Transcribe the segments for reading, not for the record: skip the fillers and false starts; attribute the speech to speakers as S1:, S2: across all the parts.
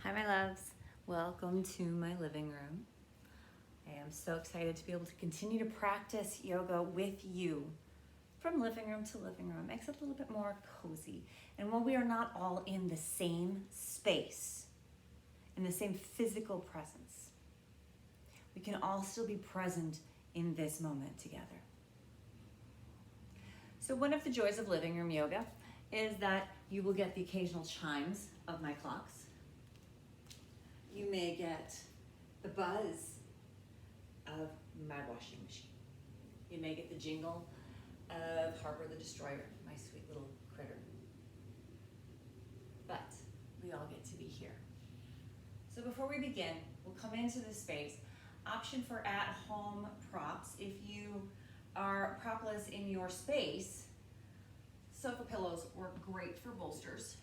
S1: Hi, my loves. Welcome to my living room. I am so excited to be able to continue to practice yoga with you from living room to living room. Makes it a little bit more cozy. And while we are not all in the same space, in the same physical presence, we can all still be present in this moment together. So one of the joys of living room yoga is that you will get the occasional chimes of my clocks. You may get the buzz of my washing machine. You may get the jingle of Harper the Destroyer, my sweet little critter. But we all get to be here. So before we begin, we'll come into this space. Option for at-home props. If you are propless in your space, sofa pillows work great for bolsters.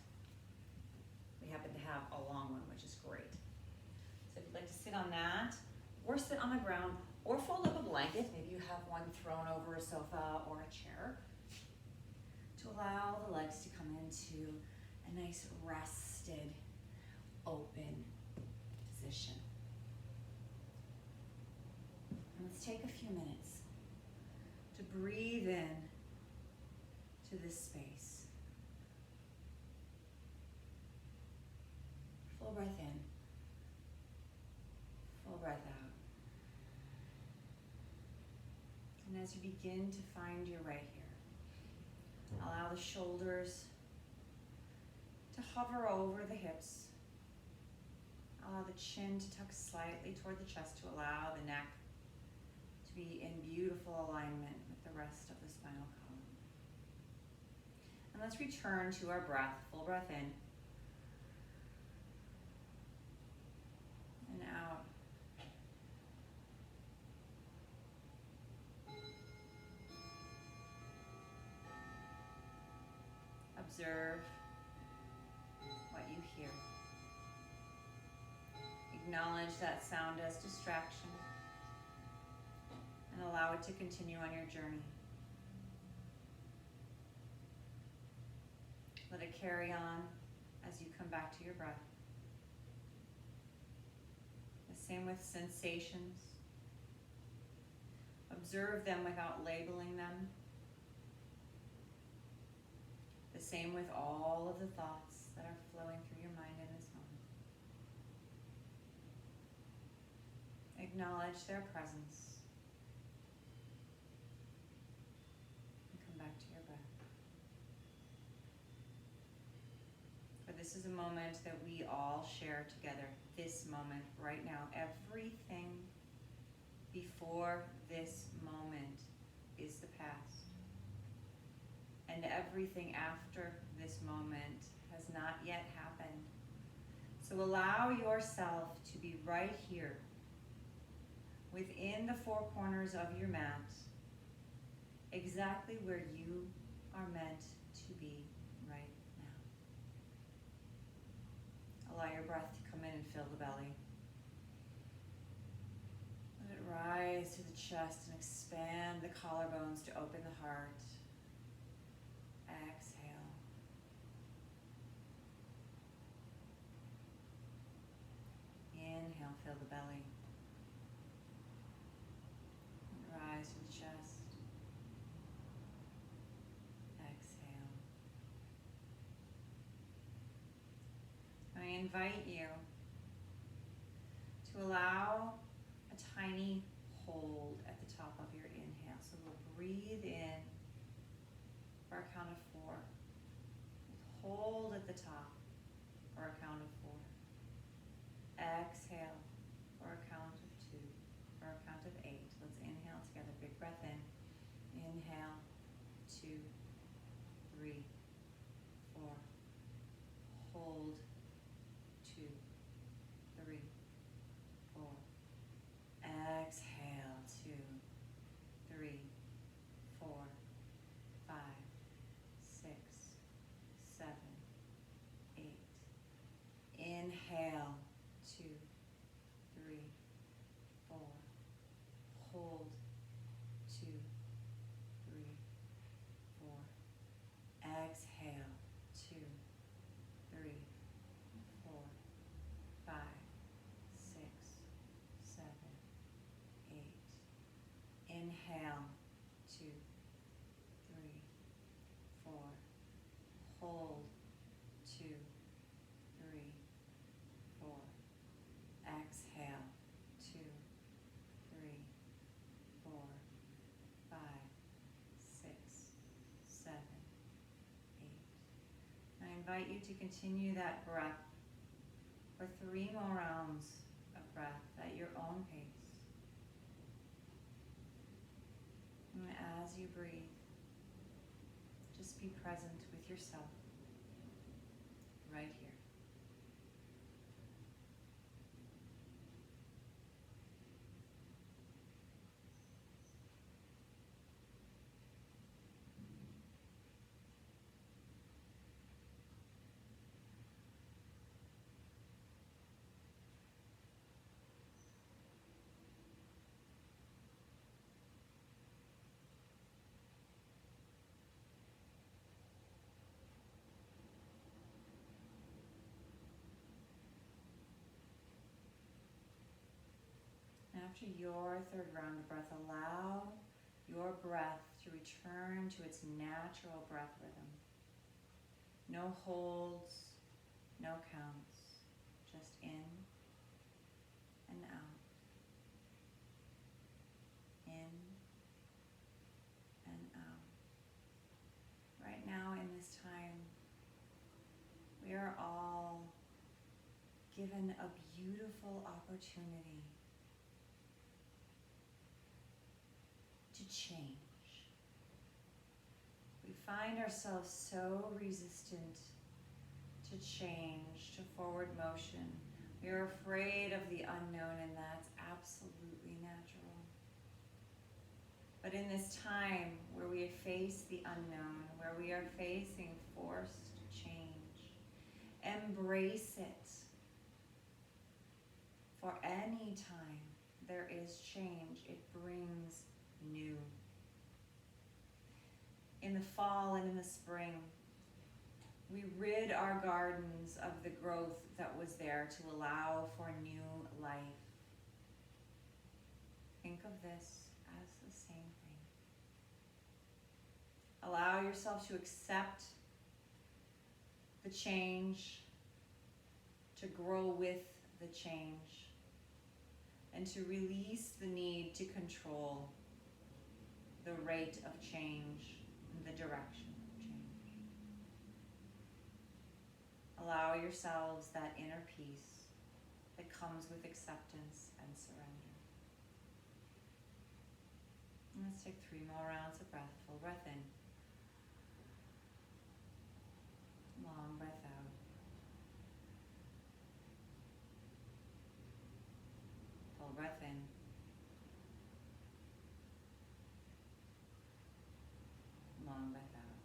S1: We happen to have a long one, which is great. So if you'd like to sit on that, or sit on the ground, or fold up a blanket, maybe you have one thrown over a sofa or a chair, to allow the legs to come into a nice rested, open position. And let's take a few minutes to breathe in to this space. Full breath in. Full breath out. And as you begin to find your way here, allow the shoulders to hover over the hips. Allow the chin to tuck slightly toward the chest to allow the neck to be in beautiful alignment with the rest of the spinal column. And let's return to our breath. Full breath in and out. Observe what you hear. Acknowledge that sound as distraction and allow it to continue on your journey. Let it carry on as you come back to your breath. The same with sensations. Observe them without labeling them. The same with all of the thoughts that are flowing through your mind in this moment. Acknowledge their presence. And come back to your breath. For this is a moment that we all share together. This moment, right now. Everything before this moment is the past. And everything after this moment has not yet happened. So allow yourself to be right here within the four corners of your mat, exactly where you are meant to be right now. Allow your breath to come in and fill the belly. Let it rise to the chest and expand the collarbones to open the heart. Exhale. Inhale, fill the belly. Rise to the chest. Exhale. I invite you to allow a tiny hold at the top of your inhale. So we'll breathe in for a count of 4. Hold at the top for a count of 4. Exhale for a count of 2, for a count of 8. Let's inhale together. Big breath in. Inhale, 2, 3, 4. Hold, 2, 3, 4. Exhale, 2, 3, 4, 5, 6, 7, 8. Inhale, 2, 3, 4. Hold, 2, 3, 4. Exhale, 2, 3, 4, Inhale, 2, 3, 4. Hold, 2, 3, 4. Exhale, 2, 3, 4, 5, 6, 7, 8. I invite you to continue that breath for 3 more rounds of breath at your own pace. And as you breathe, just be present with yourself right here. After your third round of breath, allow your breath to return to its natural breath rhythm. No holds, no counts, just in and out, in and out. Right now in this time, we are all given a beautiful opportunity to change. We find ourselves so resistant to change, to forward motion. We are afraid of the unknown, and that's absolutely natural. But in this time where we face the unknown, where we are facing forced change, embrace it. For any time there is change, it brings new. In the fall and in the spring, we rid our gardens of the growth that was there to allow for new life. Think of this as the same thing. Allow yourself to accept the change, to grow with the change, and to release the need to control the rate of change and the direction of change. Allow yourselves that inner peace that comes with acceptance and surrender. And let's take 3 more rounds of breath. Full breath in. Long breath out. Full breath in. Long breath out.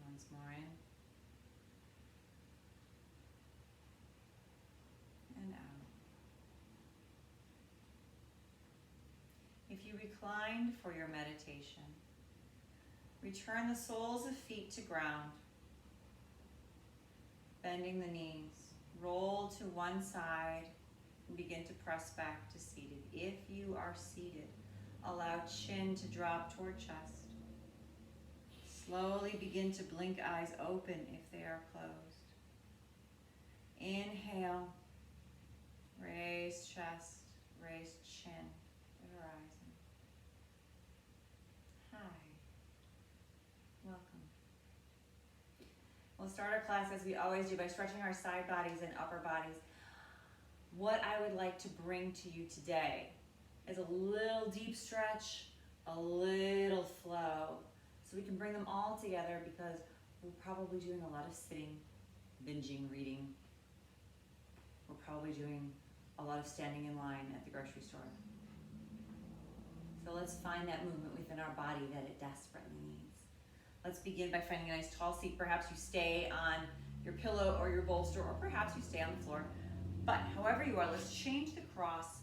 S1: Once more in. And out. If you reclined for your meditation, return the soles of feet to ground, bending the knees. Roll to one side and begin to press back to seated. If you are seated, allow chin to drop toward chest. Slowly begin to blink eyes open if they are closed. Inhale, raise chest, raise chin to the horizon. Hi, welcome. We'll start our class as we always do by stretching our side bodies and upper bodies. What I would like to bring to you today is a little deep stretch, a little flow, so we can bring them all together because we're probably doing a lot of sitting, binging, reading. We're probably doing a lot of standing in line at the grocery store. So let's find that movement within our body that it desperately needs. Let's begin by finding a nice tall seat. Perhaps you stay on your pillow or your bolster, or perhaps you stay on the floor. But however you are, let's change the cross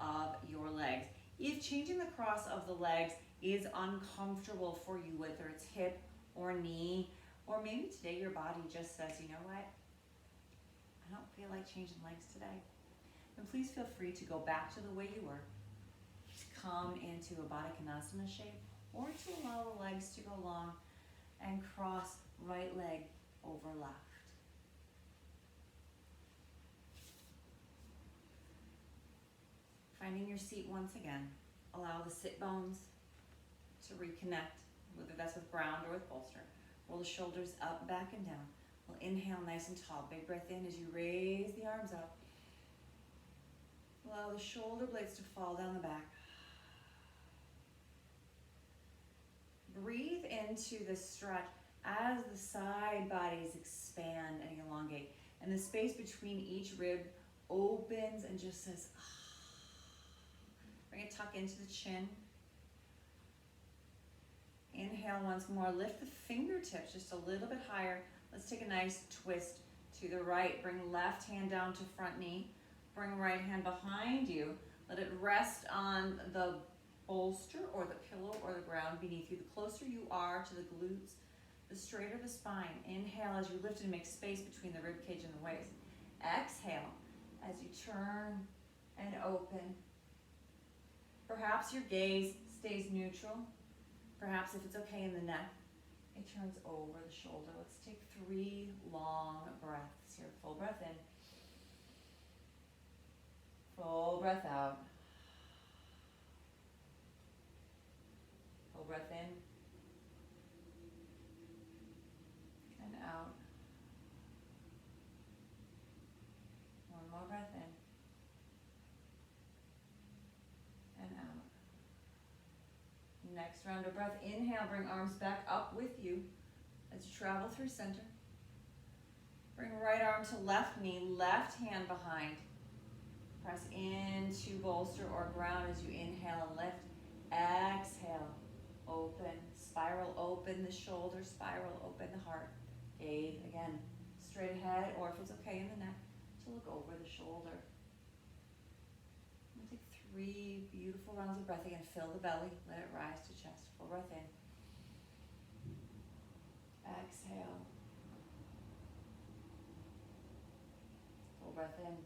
S1: of your legs. If changing the cross of the legs is uncomfortable for you, whether it's hip or knee, or maybe today your body just says, you know what? I don't feel like changing legs today. And please feel free to go back to the way you were. To come into a Baddha Konasana shape, or to allow the legs to go long and cross right leg over left. Finding your seat once again. Allow the sit bones to reconnect, whether that's with ground or with bolster. Roll the shoulders up, back, and down. We'll inhale nice and tall. Big breath in as you raise the arms up. Allow the shoulder blades to fall down the back. Breathe into the stretch as the side bodies expand and elongate. And the space between each rib opens and just says, ah. Bring it tuck into the chin. Inhale once more. Lift the fingertips just a little bit higher. Let's take a nice twist to the right. Bring left hand down to front knee. Bring right hand behind you. Let it rest on the bolster or the pillow or the ground beneath you. The closer you are to the glutes, the straighter the spine. Inhale as you lift and make space between the rib cage and the waist. Exhale as you turn and open. Perhaps your gaze stays neutral. Perhaps if it's okay in the neck, it turns over the shoulder. Let's take 3 long breaths here. Full breath in. Full breath out. Full breath in. And out. One more breath in. And out. Next round of breath. Inhale, bring arms back up with you as you travel through center. Bring right arm to left knee, left hand behind. Press into bolster or ground as you inhale and lift. Exhale, open, spiral open the shoulder, spiral open the heart. Gaze, again, straight ahead, or if it's okay in the neck, to look over the shoulder. I'm going to take 3 beautiful rounds of breath again. Fill the belly, let it rise to chest. Full breath in. Exhale. Full breath in.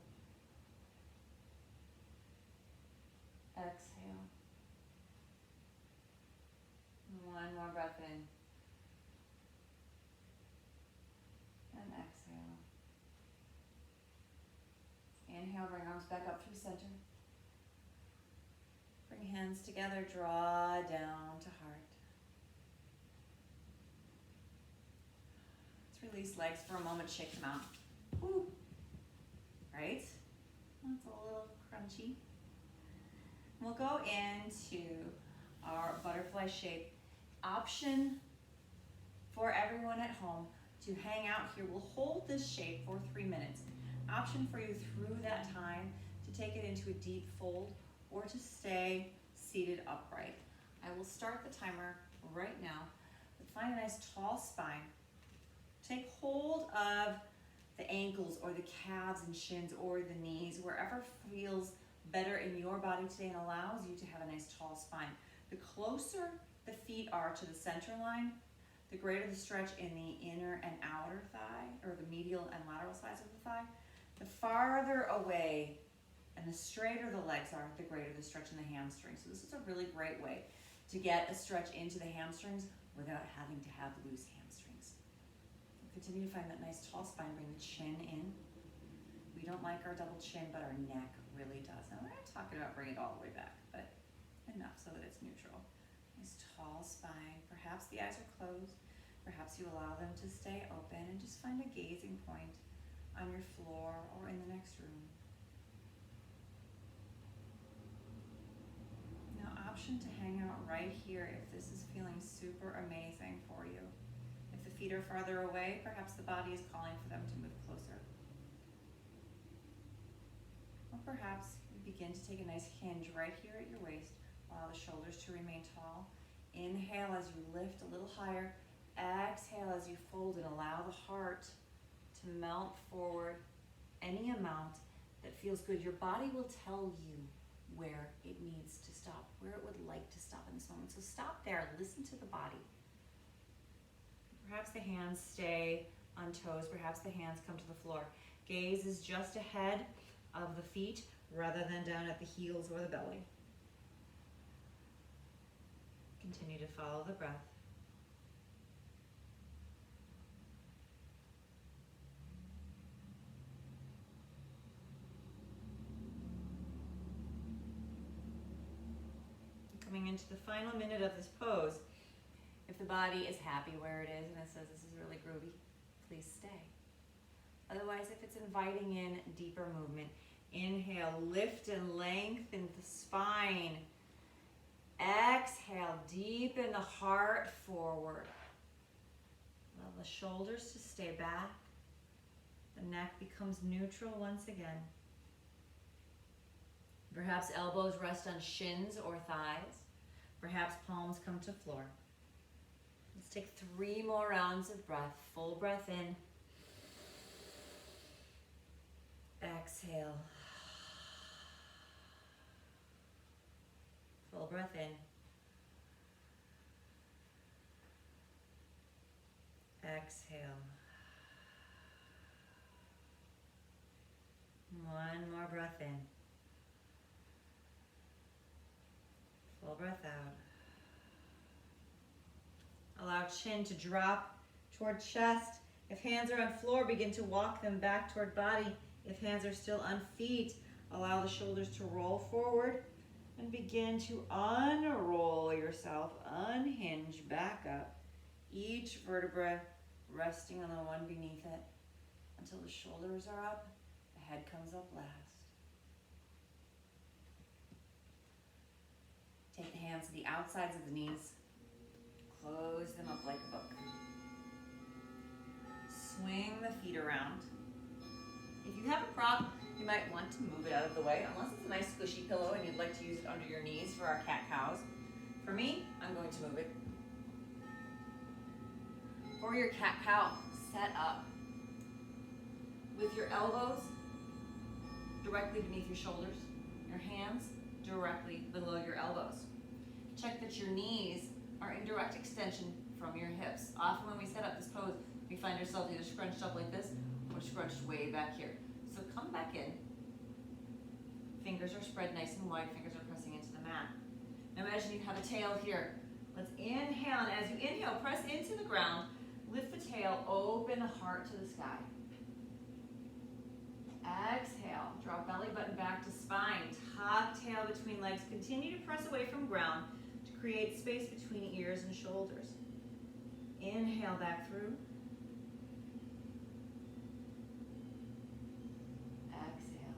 S1: Exhale. One more breath in. And exhale. Inhale, bring arms back up through center. Bring hands together, draw down to heart. Let's release legs for a moment, shake them out. Woo. Right? That's a little crunchy. We'll go into our butterfly shape. Option for everyone at home to hang out here. We'll hold this shape for 3 minutes. Option for you through that time to take it into a deep fold or to stay seated upright. I will start the timer right now. But find a nice tall spine. Take hold of the ankles or the calves and shins or the knees, wherever feels better in your body today and allows you to have a nice tall spine. The closer the feet are to the center line, the greater the stretch in the inner and outer thigh, or the medial and lateral sides of the thigh. The farther away and the straighter the legs are, the greater the stretch in the hamstrings. So this is a really great way to get a stretch into the hamstrings without having to have loose hamstrings. Continue to find that nice tall spine. Bring the chin in. We don't like our double chin, but our neck really does. Now we're not talking about bringing it all the way back, but enough so that it's neutral. Nice tall spine. Perhaps the eyes are closed. Perhaps you allow them to stay open and just find a gazing point on your floor or in the next room. Now, option to hang out right here if this is feeling super amazing for you. If the feet are farther away, perhaps the body is calling for them to move closer. Or perhaps you begin to take a nice hinge right here at your waist. Allow the shoulders to remain tall. Inhale as you lift a little higher. Exhale as you fold and allow the heart to melt forward any amount that feels good. Your body will tell you where it needs to stop, where it would like to stop in this moment. So stop there, listen to the body. Perhaps the hands stay on toes, perhaps the hands come to the floor. Gaze is just ahead of the feet. rather than down at the heels or the belly. Continue to follow the breath. Coming into the final minute of this pose, if the body is happy where it is and it says this is really groovy, please stay. Otherwise, if it's inviting in deeper movement, inhale, lift and lengthen the spine. Exhale, deepen the heart forward. Allow the shoulders to stay back. The neck becomes neutral once again. Perhaps elbows rest on shins or thighs. Perhaps palms come to floor. Let's take 3 more rounds of breath. Full breath in. Exhale. Full breath in. Exhale. One more breath in. Full breath out. Allow chin to drop toward chest. If hands are on floor, begin to walk them back toward body. If hands are still on feet, allow the shoulders to roll forward and begin to unroll yourself, unhinge back up. Each vertebra resting on the one beneath it until the shoulders are up, the head comes up last. Take the hands to the outsides of the knees. Close them up like a book. Swing the feet around. If you have a prop, you might want to move it out of the way, unless it's a nice squishy pillow and you'd like to use it under your knees for our cat-cows. For me, I'm going to move it. For your cat-cow, set up with your elbows directly beneath your shoulders, your hands directly below your elbows. Check that your knees are in direct extension from your hips. Often when we set up this pose, we find ourselves either scrunched up like this or scrunched way back here. So come back in. Fingers are spread nice and wide, fingers are pressing into the mat. Now imagine you have a tail here. Let's inhale, and as you inhale, press into the ground, lift the tail, open the heart to the sky. Exhale, draw belly button back to spine, tuck tail between legs, continue to press away from ground to create space between ears and shoulders. Inhale back through. Exhale.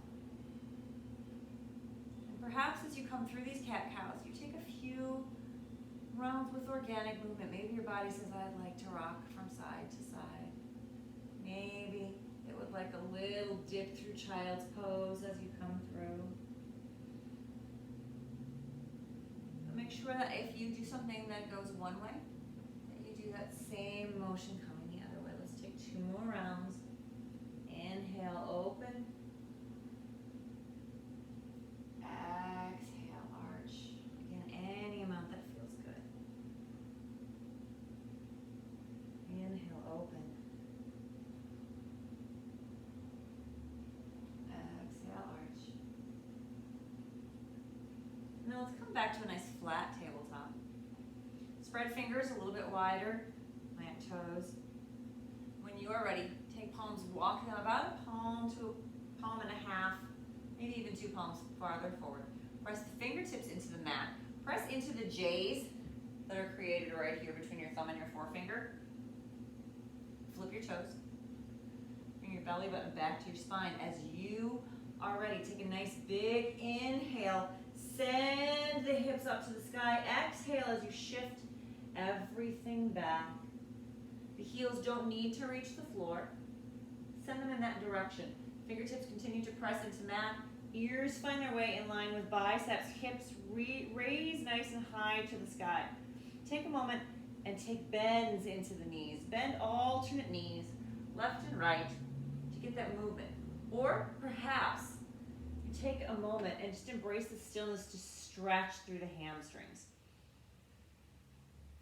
S1: And perhaps as you come through these cat-cows, you take a few rounds with organic movement. Maybe your body says, I'd like to rock from side to side. Maybe it would like a little dip through child's pose as you come through. But make sure that if you do something that goes one way, that you do that same motion coming the other way. Let's take 2 more rounds. Inhale, open. Exhale, arch. Again, any amount that feels good. Inhale, open. Exhale, arch. Now let's come back to a nice flat tabletop. Spread fingers a little bit wider, plant toes. When you are ready, take palms, walk them about a palm to a palm and a half, maybe even 2 palms farther forward. Press the fingertips into the mat. Press into the J's that are created right here between your thumb and your forefinger. Flip your toes. Bring your belly button back to your spine. As you are ready, take a nice big inhale. Send the hips up to the sky. Exhale as you shift everything back. The heels don't need to reach the floor. Send them in that direction. Fingertips continue to press into mat. Ears find their way in line with biceps. Hips raise nice and high to the sky. Take a moment and take bends into the knees. Bend alternate knees, left and right, to get that movement. Or perhaps you take a moment and just embrace the stillness to stretch through the hamstrings.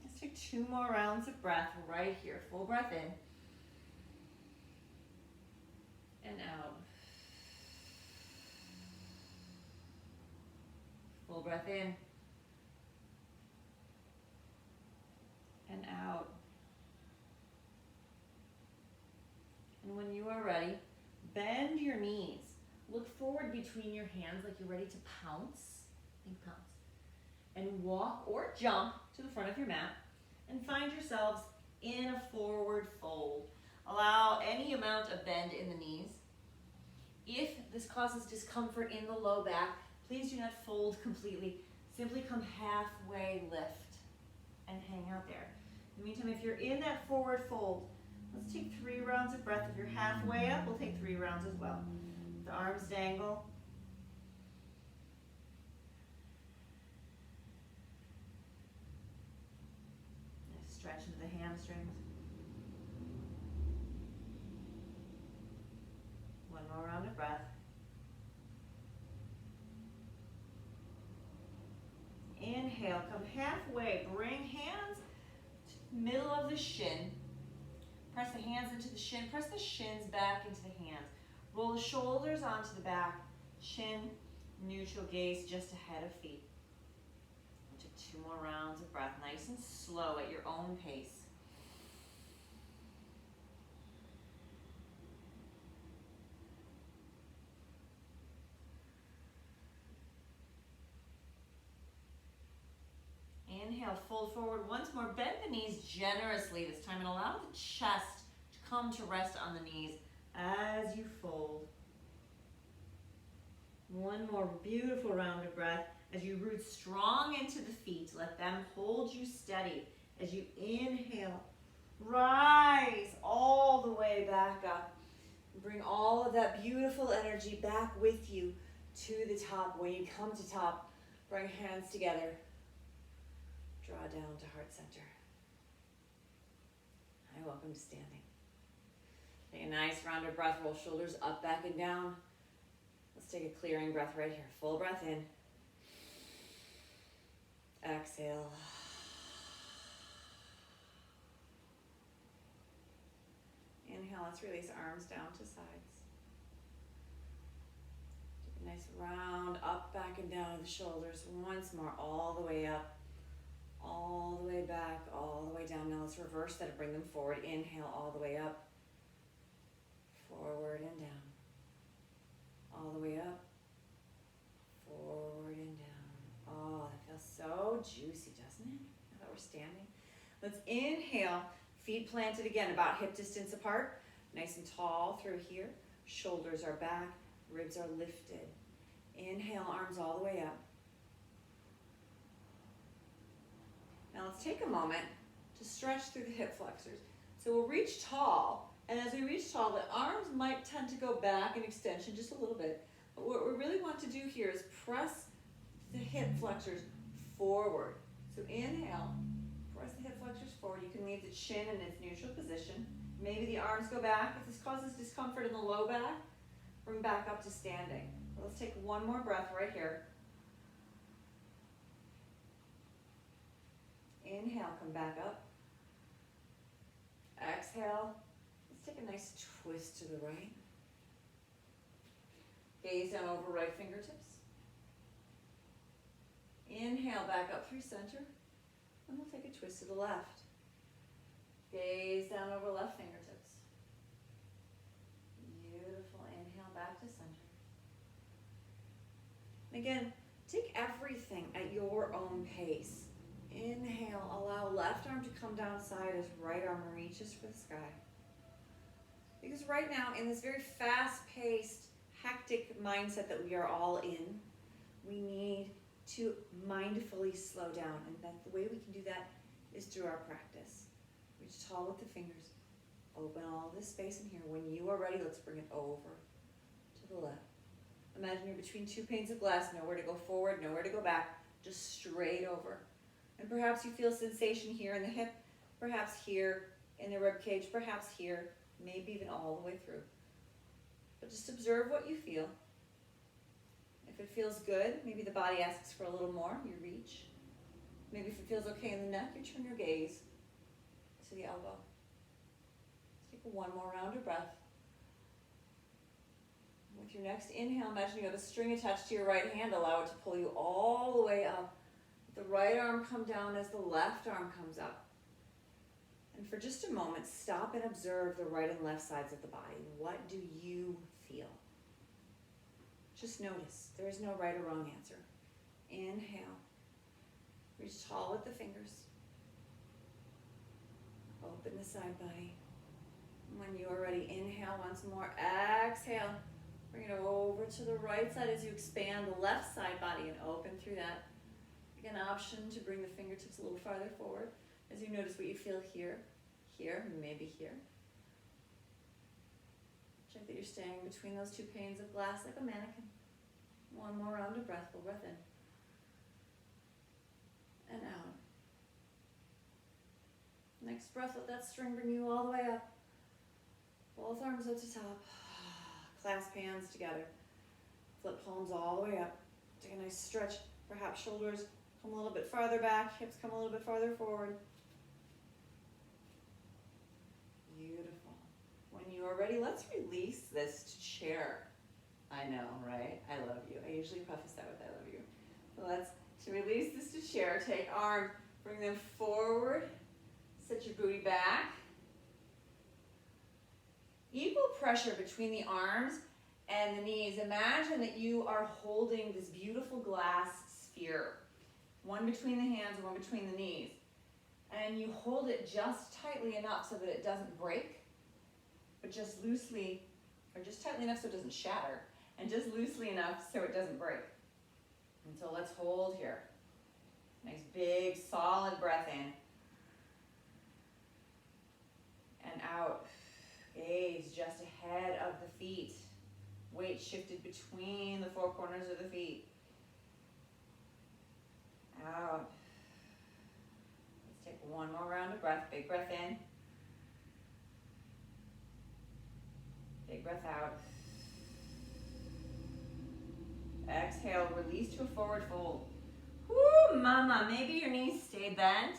S1: Let's take 2 more rounds of breath right here. Full breath in and out. Full breath in. And out. And when you are ready, bend your knees. Look forward between your hands like you're ready to pounce. Think pounce. And walk or jump to the front of your mat and find yourselves in a forward fold. Allow any amount of bend in the knees. If this causes discomfort in the low back, please do not fold completely. Simply come halfway lift and hang out there. In the meantime, if you're in that forward fold, let's take 3 rounds of breath. If you're halfway up, we'll take 3 rounds as well. The arms dangle. Nice stretch into the hamstrings. One more round of breath. Inhale, come halfway. Bring hands to the middle of the shin. Press the hands into the shin. Press the shins back into the hands. Roll the shoulders onto the back. Chin, neutral gaze just ahead of feet. We'll take 2 more rounds of breath, nice and slow at your own pace. Inhale, fold forward once more. Bend the knees generously this time and allow the chest to come to rest on the knees as you fold. One more beautiful round of breath as you root strong into the feet. Let them hold you steady as you inhale. Rise all the way back up. Bring all of that beautiful energy back with you to the top. When you come to top, bring hands together. Draw down to heart center. Hi, welcome to standing. Take a nice round of breath. Roll shoulders up, back, and down. Let's take a clearing breath right here. Full breath in. Exhale. Inhale, let's release arms down to sides. Take a nice round up, back, and down to the shoulders. Once more, all the way up. All the way back, all the way down. Now let's reverse that and bring them forward. Inhale all the way up, forward and down. All the way up, forward and down. Oh, that feels so juicy, doesn't it? Now that we're standing. Let's inhale, feet planted again, about hip distance apart. Nice and tall through here. Shoulders are back, ribs are lifted. Inhale, arms all the way up. Now let's take a moment to stretch through the hip flexors. So we'll reach tall, and as we reach tall, the arms might tend to go back in extension just a little bit. But what we really want to do here is press the hip flexors forward. So inhale, press the hip flexors forward. You can leave the chin in its neutral position. Maybe the arms go back. If this causes discomfort in the low back, bring back up to standing. Let's take one more breath right here. Inhale, come back up. Exhale. Let's take a nice twist to the right. Gaze down over right fingertips. Inhale, back up through center. And we'll take a twist to the left. Gaze down over left fingertips. Beautiful. Inhale, back to center. And again, take everything at your own pace. Inhale, allow left arm to come down side as right arm reaches for the sky. Because right now, in this very fast-paced, hectic mindset that we are all in, we need to mindfully slow down. And that the way we can do that is through our practice. Reach tall with the fingers. Open all this space in here. When you are ready, let's bring it over to the left. Imagine you're between 2 panes of glass, nowhere to go forward, nowhere to go back, just straight over. And perhaps you feel sensation here in the hip, perhaps here in the rib cage, perhaps here, maybe even all the way through. But just observe what you feel. If it feels good, maybe the body asks for a little more, you reach. Maybe if it feels okay in the neck, you turn your gaze to the elbow. Let's take one more round of breath. With your next inhale, imagine you have a string attached to your right hand. Allow it to pull you all the way up. Let the right arm come down as the left arm comes up. And for just a moment, stop and observe the right and left sides of the body. What do you feel? Just notice. There is no right or wrong answer. Inhale. Reach tall with the fingers. Open the side body. When you are ready, inhale once more. Exhale. Bring it over to the right side as you expand the left side body and open through that. Take an option to bring the fingertips a little farther forward as you notice what you feel here, here, maybe here. Check that you're staying between those two panes of glass like a mannequin. One more round of breath. Full breath in. And out. Next breath, let that string bring you all the way up. Both arms up to top. Clasp hands together. Flip palms all the way up. Take a nice stretch. Perhaps shoulders come a little bit farther back. Hips come a little bit farther forward. Beautiful. When you are ready, let's release this to chair. I know, right? I love you. I usually preface that with I love you. So let's release this to chair. Take arms, bring them forward. Set your booty back. Equal pressure between the arms and the knees. Imagine that you are holding this beautiful glass sphere. One between the hands, one between the knees. And you hold it just tightly enough so that it doesn't break, but just loosely, or just tightly enough so it doesn't shatter, and just loosely enough so it doesn't break. And so let's hold here. Nice big solid breath in. And out. Gaze just ahead of the feet. Weight shifted between the four corners of the feet. Out. Let's take one more round of breath. Big breath in. Big breath out. Exhale, release to a forward fold. Woo, mama. Maybe your knees stay bent.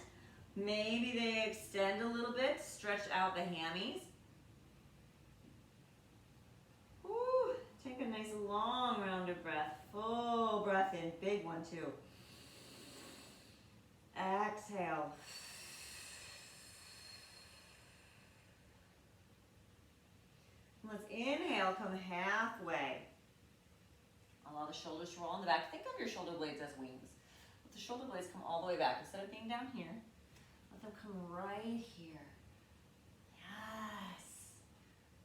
S1: Maybe they extend a little bit. Stretch out the hammies. Woo. Take a nice long round of breath. Full breath in. Big one too. Exhale. Let's inhale, come halfway. Allow the shoulders to roll in the back. Think of your shoulder blades as wings. Let the shoulder blades come all the way back. Instead of being down here, let them come right here. Yes.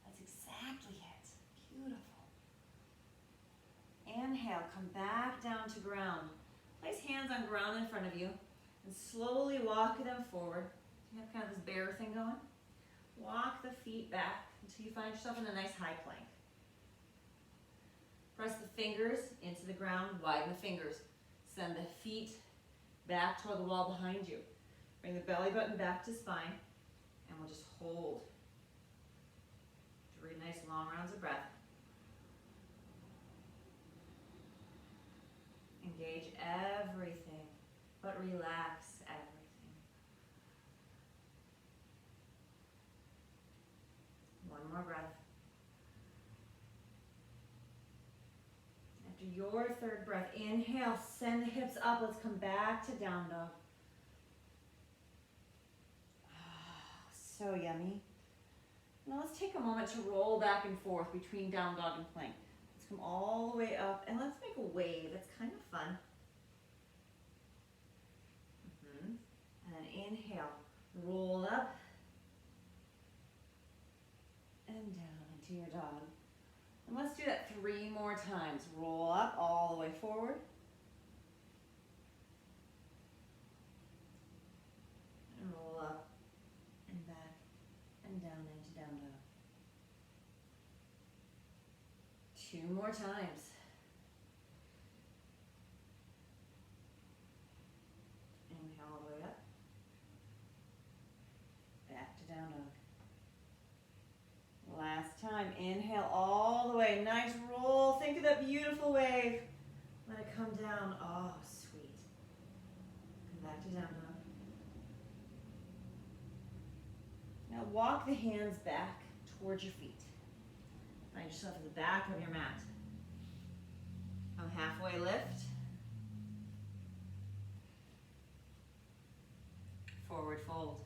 S1: That's exactly it. Beautiful. Inhale, come back down to ground. Place hands on ground in front of you and slowly walk them forward. You have kind of this bear thing going. Walk the feet back until you find yourself in a nice high plank. Press the fingers into the ground, widen the fingers. Send the feet back toward the wall behind you. Bring the belly button back to spine, and we'll just hold. 3 nice long rounds of breath. Engage everything, but relax everything. One more breath. After your third breath, inhale, send the hips up. Let's come back to down dog. So yummy. Now let's take a moment to roll back and forth between down dog and plank. Let's come all the way up and let's make a wave. It's kind of fun. And then inhale, roll up and down into your dog. And let's do that 3 more times. Roll up all the way forward. And roll up and back and down into down dog. 2 more times. Inhale all the way up. Back to down dog. Last time, inhale all the way, nice roll. Think of that beautiful wave. Let it come down, oh sweet. Come back to down dog. Now walk the hands back towards your feet. Find yourself at the back of your mat. Come halfway lift. Forward fold.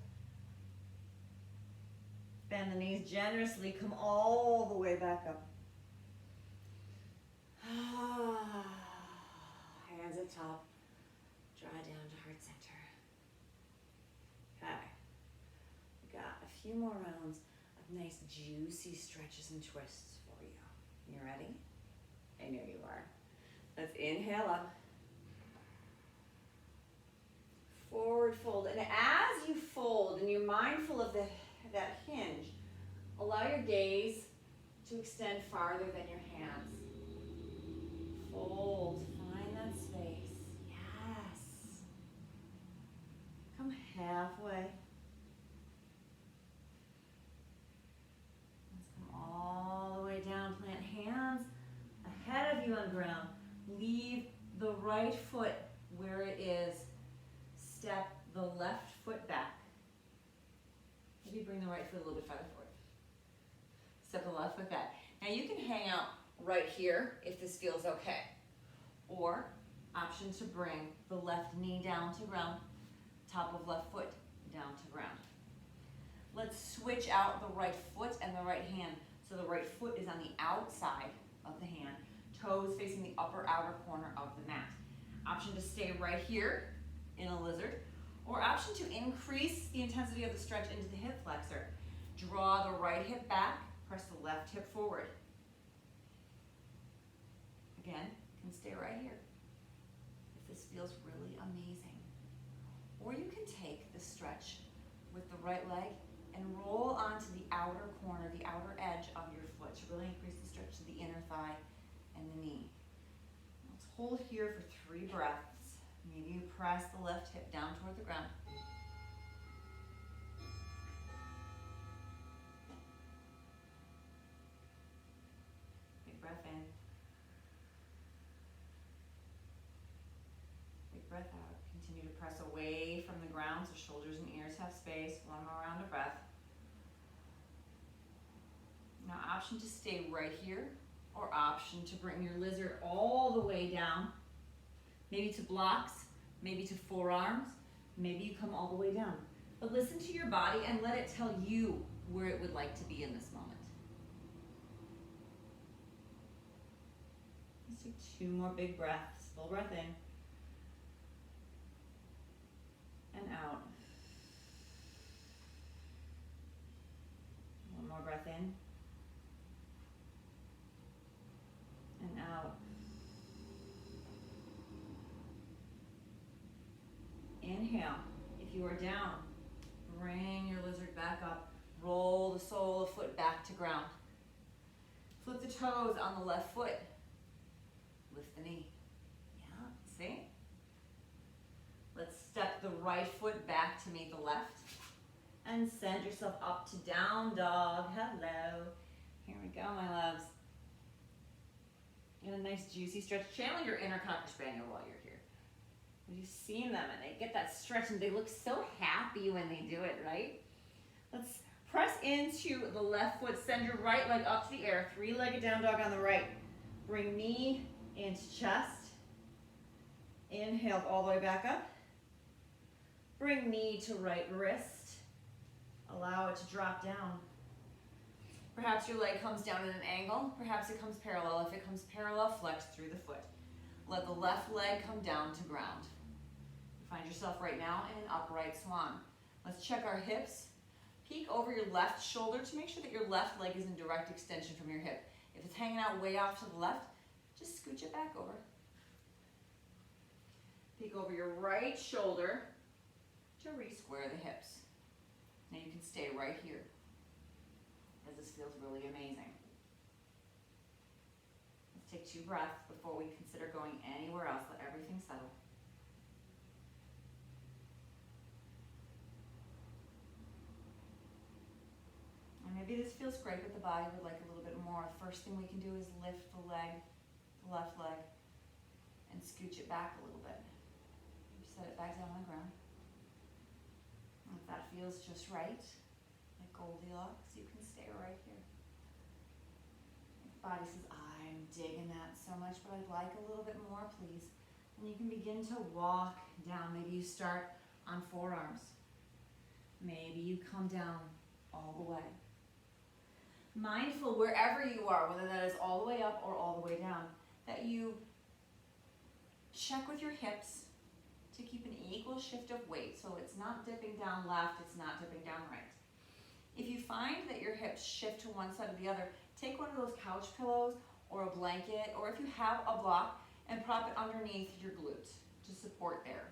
S1: Bend the knees generously. Come all the way back up. Hands at top. Draw down to heart center. Okay. We got a few more rounds of nice juicy stretches and twists for you. You ready? I know you are. Let's inhale up. Forward fold. And as you fold and you're mindful of that hinge, allow your gaze to extend farther than your hands. Fold. Find that space. Yes. Come halfway. Let's come all the way down. Plant hands ahead of you on the ground. Leave the right foot where it is. Step the left foot back. Maybe bring the right foot a little bit farther forward. Step the left foot back. Now you can hang out right here if this feels okay. Or option to bring the left knee down to ground, top of left foot down to ground. Let's switch out the right foot and the right hand. So the right foot is on the outside of the hand, toes facing the upper outer corner of the mat. Option to stay right here in a lizard, or option to increase the intensity of the stretch into the hip flexor. Draw the right hip back, press the left hip forward. Again, can stay right here if this feels really amazing. Or you can take the stretch with the right leg and roll onto the outer corner, the outer edge of your foot to really increase the stretch to the inner thigh and the knee. Let's hold here for 3 breaths. Maybe you press the left hip down toward the ground. Big breath in. Big breath out. Continue to press away from the ground so shoulders and ears have space. One more round of breath. Now option to stay right here, or option to bring your lizard all the way down. Maybe to blocks, maybe to forearms, maybe you come all the way down. But listen to your body and let it tell you where it would like to be in this moment. Let's take 2 more big breaths. Full breath in and out. One more breath in and out. Inhale. If you are down, bring your lizard back up. Roll the sole of foot back to ground. Flip the toes on the left foot. Lift the knee. Yeah, see? Let's step the right foot back to meet the left. And send yourself up to down dog. Hello. Here we go, my loves. Get a nice juicy stretch. Channel your inner Cocker Spaniel while you're here. You've seen them and they get that stretch and they look so happy when they do it, right? Let's press into the left foot. Send your right leg up to the air. 3-legged down dog on the right. Bring knee into chest. Inhale all the way back up. Bring knee to right wrist. Allow it to drop down. Perhaps your leg comes down at an angle. Perhaps it comes parallel. If it comes parallel, flex through the foot. Let the left leg come down to ground. Find yourself right now in an upright swan. Let's check our hips. Peek over your left shoulder to make sure that your left leg is in direct extension from your hip. If it's hanging out way off to the left, just scooch it back over. Peek over your right shoulder to re-square the hips. Now you can stay right here, as this feels really amazing. Let's take 2 breaths before we consider going anywhere else. Let everything settle. And maybe this feels great, but the body would like a little bit more. First thing we can do is lift the leg, the left leg, and scooch it back a little bit. Set it back down on the ground. And if that feels just right, like Goldilocks, you can stay right here. Body says, I'm digging that so much, but I'd like a little bit more, please. And you can begin to walk down. Maybe you start on forearms. Maybe you come down all the way. Mindful wherever you are, whether that is all the way up or all the way down, that you check with your hips to keep an equal shift of weight. So it's not dipping down left, it's not dipping down right. If you find that your hips shift to one side or the other, take one of those couch pillows or a blanket, or if you have a block, and prop it underneath your glute to support there.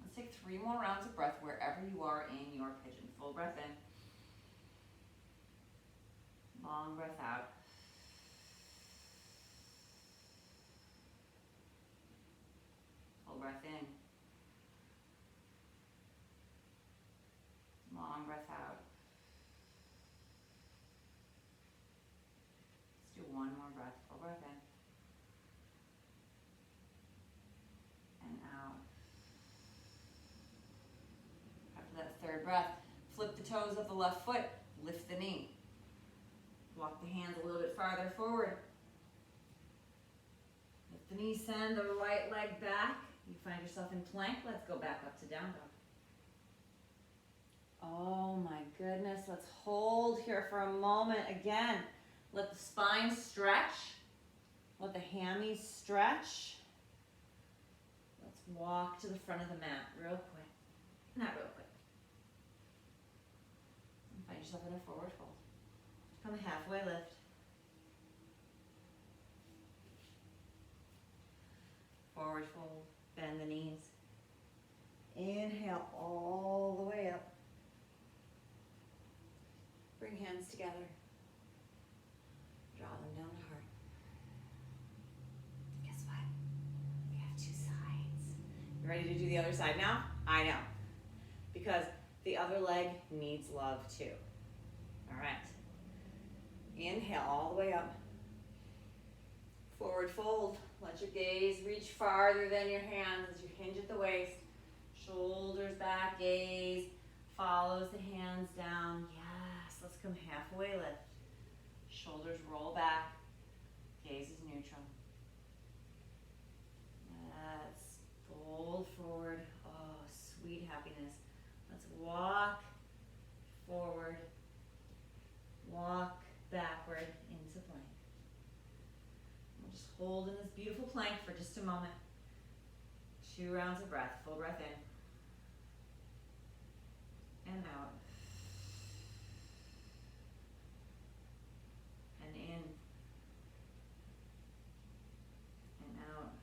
S1: Let's take 3 more rounds of breath wherever you are in your pigeon. Full breath in. Long breath out. Full breath in. Long breath out. Let's do one more breath. Full breath in. And out. After that third breath, flip the toes of the left foot, lift the knee. Walk the hands a little bit farther forward. Lift the knee, send the right leg back. You find yourself in plank. Let's go back up to down dog. Oh my goodness. Let's hold here for a moment. Again, let the spine stretch. Let the hammies stretch. Let's walk to the front of the mat real quick. Not real quick. And find yourself in a forward fold. Come halfway lift. Forward fold. Bend the knees. Inhale all the way up. Bring hands together. Draw them down to heart. Guess what? We have 2 sides. You ready to do the other side now? I know. Because the other leg needs love too. All right. Inhale all the way up. Forward fold. Let your gaze reach farther than your hands as you hinge at the waist. Shoulders back, gaze follows the hands down. Yes, let's come halfway lift. Shoulders roll back. Gaze is neutral. Yes, fold forward. Oh, sweet happiness. Let's walk forward. Walk backward into plank. We'll just hold in this beautiful plank for just a moment. 2 rounds of breath. Full breath in. And out. And in. And out.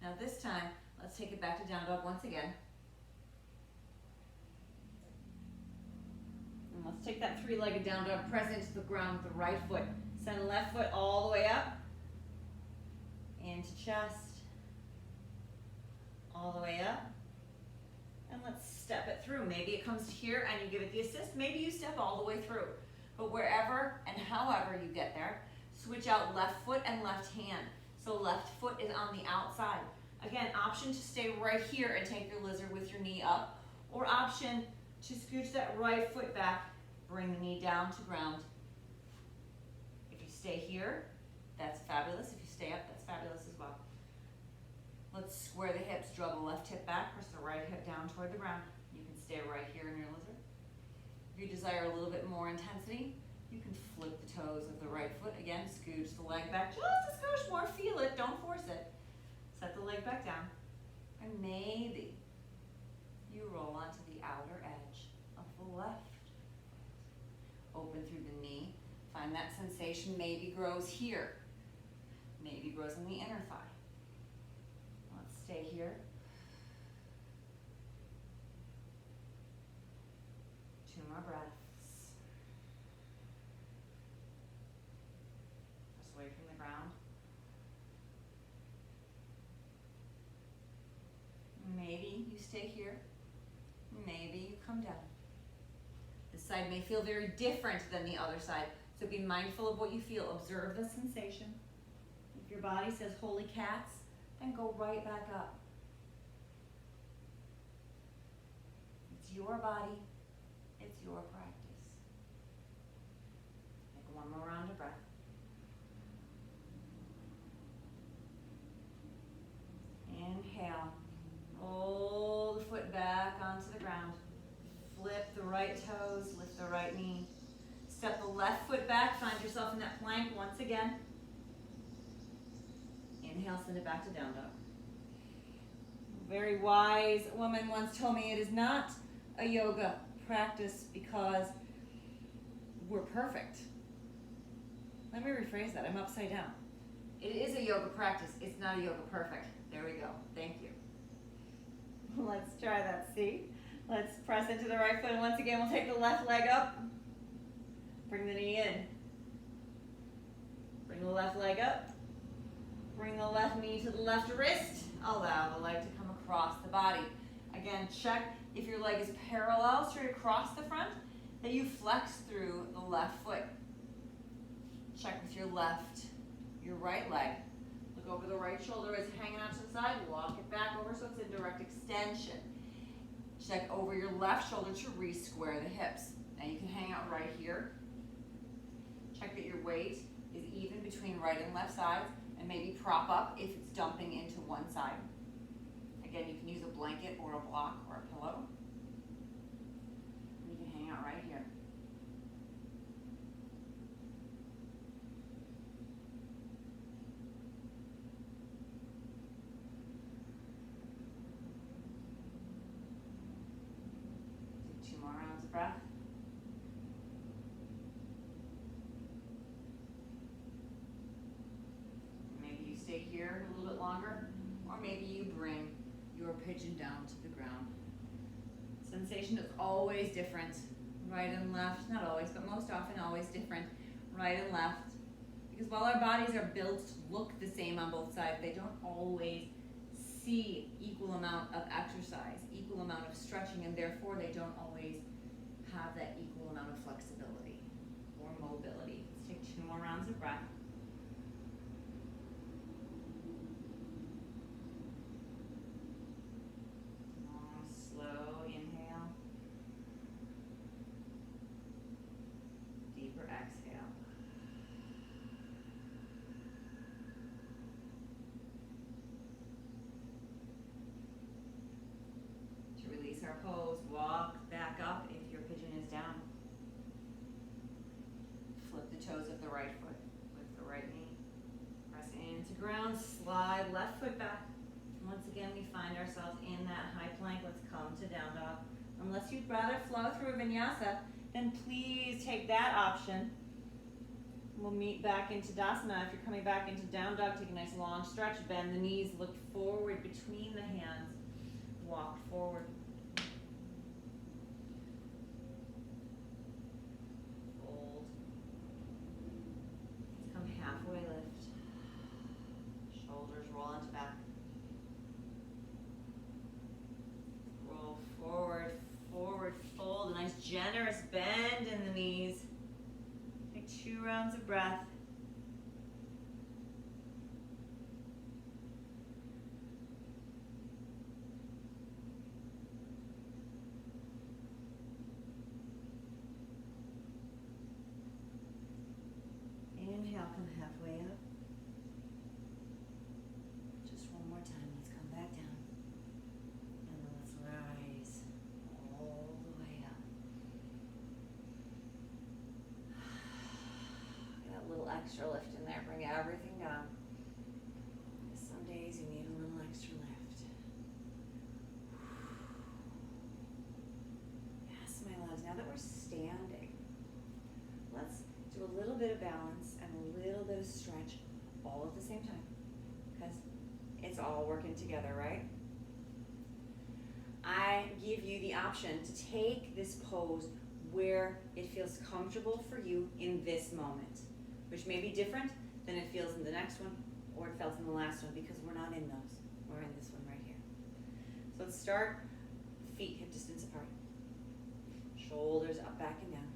S1: Now this time, let's take it back to down dog once again. And let's take that 3-legged down dog, press into the ground with the right foot. Send left foot all the way up. Into chest. All the way up. And let's step it through. Maybe it comes here and you give it the assist. Maybe you step all the way through. But wherever and however you get there, switch out left foot and left hand. So left foot is on the outside. Again, option to stay right here and take your lizard with your knee up, or option to scooch that right foot back, bring the knee down to ground. If you stay here, that's fabulous. If you stay up, that's fabulous as well. Let's square the hips, draw the left hip back, press the right hip down toward the ground. You can stay right here in your lizard. If you desire a little bit more intensity, you can flip the toes of the right foot. Again, scooch the leg back just a skosh more. Feel it, don't force it. Set the leg back down. And maybe you roll onto the outer edge of the left foot. Open through the knee. Find that sensation maybe grows here. Maybe grows in the inner thigh. Let's stay here. 2 more breaths. Press away from the ground. Maybe you stay here. Maybe you come down. This side may feel very different than the other side, so be mindful of what you feel. Observe the sensation. If your body says holy cats, then go right back up. It's your body. It's your practice. Take one more round of breath. Inhale. Roll the foot back onto the ground. Flip the right toes, lift the right knee. Step the left foot back, find yourself in that plank once again. Inhale, send it back to down dog. A very wise woman once told me it is not a yoga practice because we're perfect. Let me rephrase that, I'm upside down. It is a yoga practice, it's not a yoga perfect. There we go, thank you. Let's try that, see? Let's press into the right foot, and once again, we'll take the left leg up. Bring the knee in. Bring the left leg up. Bring the left knee to the left wrist. Allow the leg to come across the body. Again, check if your leg is parallel, straight across the front, that you flex through the left foot. Check with your right leg. Look over the right shoulder, it's hanging out to the side. Walk it back over so it's in direct extension. Check over your left shoulder to re-square the hips. Now you can hang out right here. Check that your weight is even between right and left sides, and maybe prop up if it's dumping into one side. Again, you can use a blanket or a block or a pillow. And you can hang out right here. Do 2 more rounds of breath. Stay here a little bit longer, or maybe you bring your pigeon down to the ground. Sensation is always different, right and left, not always, but most often always different, right and left, because while our bodies are built to look the same on both sides, they don't always see equal amount of exercise, equal amount of stretching, and therefore they don't always have that equal amount of flexibility or mobility. Let's take 2 more rounds of breath. Exhale. To release our pose, walk back up if your pigeon is down. Flip the toes of the right foot, lift the right knee. Press into ground, slide left foot back. Once again, we find ourselves in that high plank. Let's come to down dog. Unless you'd rather flow through a vinyasa, then please take that option. We'll meet back into Dasana. If you're coming back into down dog, take a nice long stretch, bend the knees, look forward between the hands, walk forward. Fold. Let's come halfway lift. Shoulders roll into back. Roll forward, forward, fold. A nice generous bend in the knees. Take 2 rounds of breath. Inhale, come halfway up. Just one more time. Let's come back down. And then let's rise all the way up. That little extra lift in there. Bring everything down. Some days you need a little extra lift. Yes, my loves. Now that we're standing, let's do a little bit of balance and a little bit of stretch all at the same time, because it's all working together, right? I give you the option to take this pose where it feels comfortable for you in this moment, which may be different than it feels in the next one or it felt in the last one, because we're not in those. We're in this one right here. So let's start feet hip distance apart. Shoulders up, back, and down.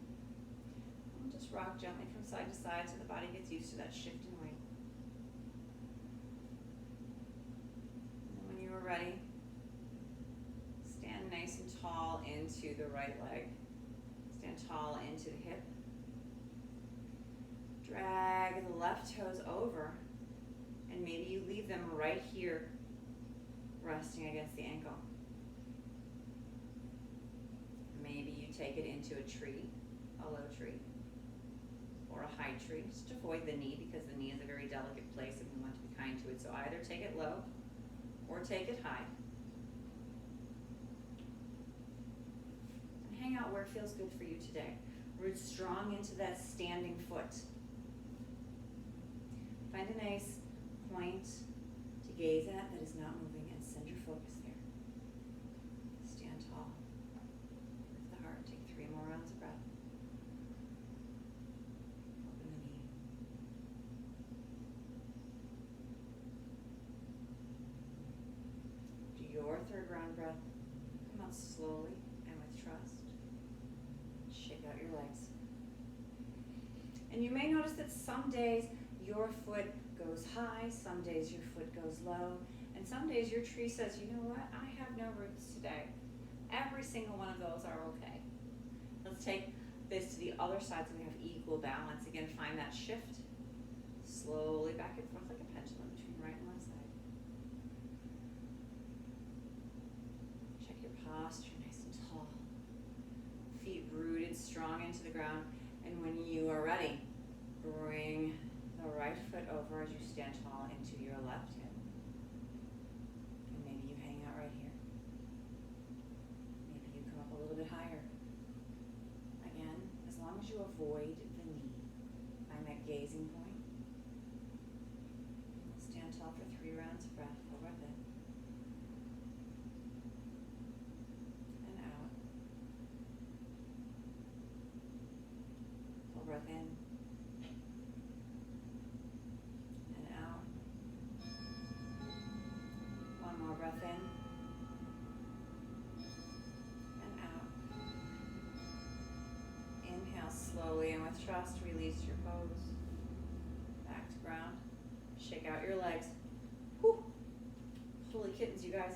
S1: And just rock gently from side to side so the body gets used to that shift in weight. And when you are ready, stand nice and tall into the right leg. tall into the hip. Drag the left toes over, and maybe you leave them right here, resting against the ankle. Maybe you take it into a tree, a low tree, or a high tree. Just avoid the knee because the knee is a very delicate place and we want to be kind to it. So either take it low or take it high. And hang out where it feels good for you today. Root strong into that standing foot. Find a nice point to gaze at that is not moving and send your focus there. Stand tall. Lift the heart. Take 3 more rounds of breath. Open the knee. Do your 3rd round breath. Come out slowly and with trust. Shake out your legs. And you may notice that some days your foot goes high, some days your foot goes low, and some days your tree says, you know what, I have no roots today. Every single one of those are okay. Let's take this to the other side so we have equal balance. Again, find that shift. Slowly back and forth like a pendulum between right and left side. Check your posture, nice and tall. Feet rooted strong into the ground. And when you are ready, bring the right foot over as you stand tall into your left hip. And maybe you hang out right here. Maybe you come up a little bit higher. Again, as long as you avoid the knee. Find that gazing point. Stand tall for 3 rounds of breath. Full breath in. And out. Full breath in. Breath in and out. Inhale slowly and with trust, release your pose. Back to ground. Shake out your legs. Whew. Holy kittens, you guys.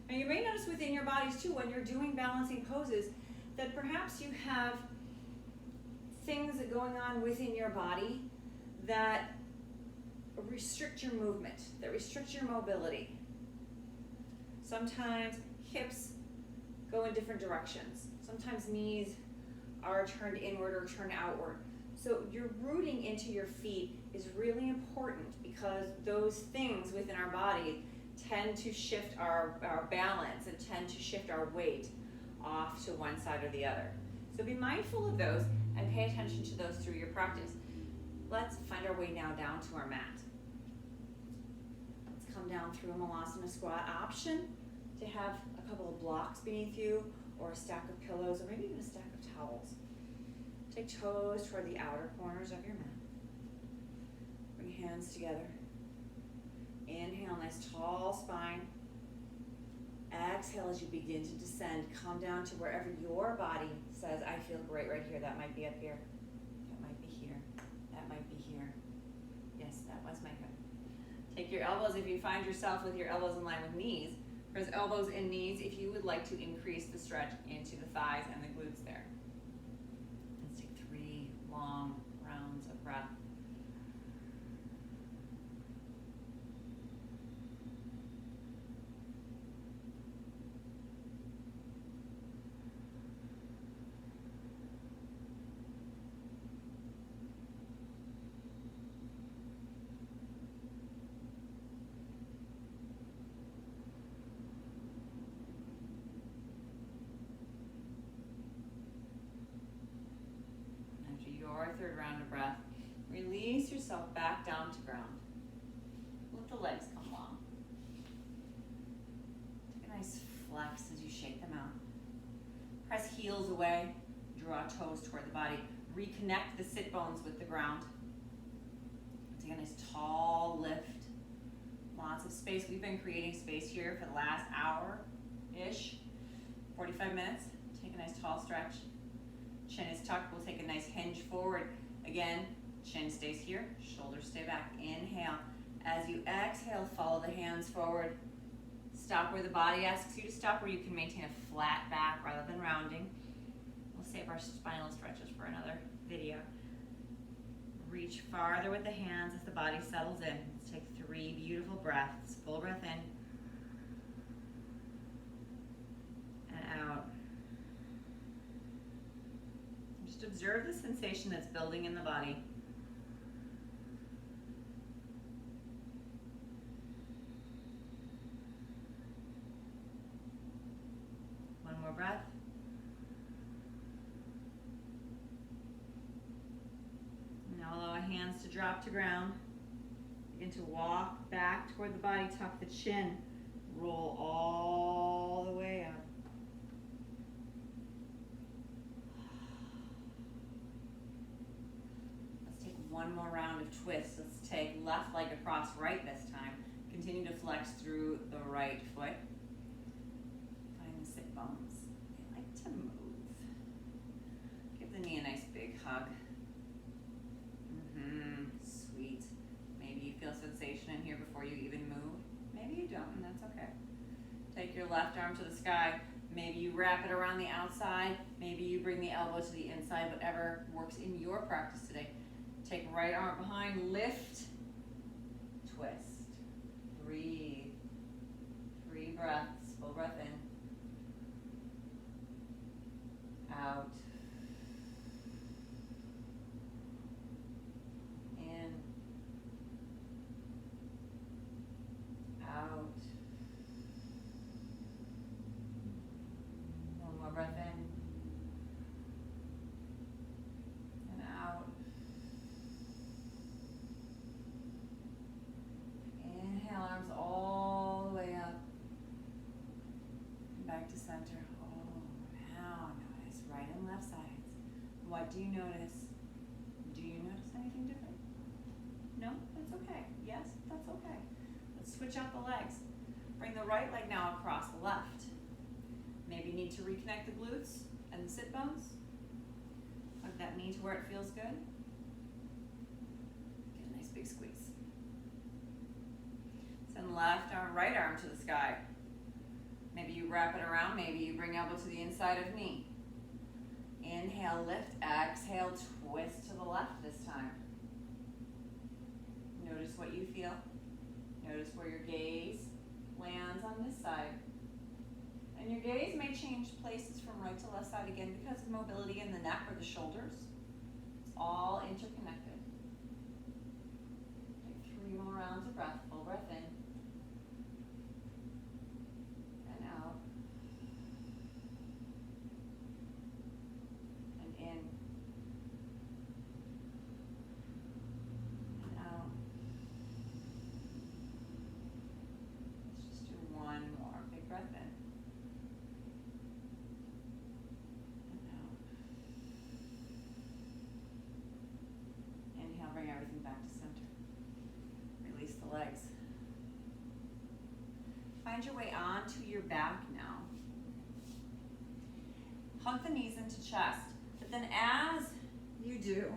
S1: Now you may notice within your bodies too, when you're doing balancing poses, that perhaps you have things going on within your body that restrict your movement, that restrict your mobility. Sometimes hips go in different directions. Sometimes knees are turned inward or turned outward. So your rooting into your feet is really important because those things within our body tend to shift our balance and tend to shift our weight off to one side or the other. So be mindful of those and pay attention to those through your practice. Let's find our way now down to our mat. Let's come down through a Malasana squat. Option to have a couple of blocks beneath you or a stack of pillows or maybe even a stack of towels. Take toes toward the outer corners of your mat. Bring hands together. Inhale, nice tall spine. Exhale as you begin to descend. Come down to wherever your body says, I feel great right here. That might be up here. That might be here. That might be here. Yes, that was my good. Take your elbows if you find yourself with your elbows in line with knees. Press elbows and knees if you would like to increase the stretch into the thighs and the glutes there. Let's take 3 long rounds of breath. Your 3rd round of breath. Release yourself back down to ground. Let the legs come along. Take a nice flex as you shake them out. Press heels away. Draw toes toward the body. Reconnect the sit bones with the ground. Take a nice tall lift. Lots of space. We've been creating space here for the last hour-ish. 45 minutes. Take a nice tall stretch. Chin is tucked. We'll take a nice hinge forward. Again, chin stays here, shoulders stay back. Inhale. As you exhale, follow the hands forward. Stop where the body asks you to stop, where you can maintain a flat back rather than rounding. We'll stay our spinal stretches for another video. Reach farther with the hands as the body settles in. Let's take 3 beautiful breaths. Full breath in and out. Just observe the sensation that's building in the body. One more breath. Now allow hands to drop to ground. Begin to walk back toward the body, tuck the chin, roll all the way up. Let's take one more round of twists. Let's take left leg across right this time. Continue to flex through the right foot. Find the sit bones. They like to move. Give the knee a nice big hug. Sweet. Maybe you feel sensation in here before you even move. Maybe you don't, and that's okay. Take your left arm to the sky. Maybe you wrap it around the outside. Maybe you bring the elbow to the inside, whatever works in your practice today. Take right arm behind, lift, twist. Breathe. 3 breaths, full breath in. Out. In. Out. One more breath in. And out. Inhale, arms all the way up. Back to center. Oh, now notice right and left sides. What do you notice? Do you notice anything different? No? That's okay. Yes? That's okay. Let's switch out the legs. Bring the right leg now across the left. Maybe you need to reconnect the glutes and the sit bones. Hug that knee to where it feels good. Get a nice big squeeze. Send left arm, right arm to the sky. Maybe you wrap it around. Maybe you bring elbow to the inside of knee. Inhale, lift. Exhale, twist to the left this time. Notice what you feel. Notice where your gaze lands on this side. And your gaze may change places from right to left side again because of mobility in the neck or the shoulders. It's all interconnected. Take 3 more rounds of breath. Full breath in. And out. And in. And out. Let's just do one more. Big breath in. Bring everything back to center. Release the legs. Find your way onto your back now. Hug the knees into chest. But then as you do,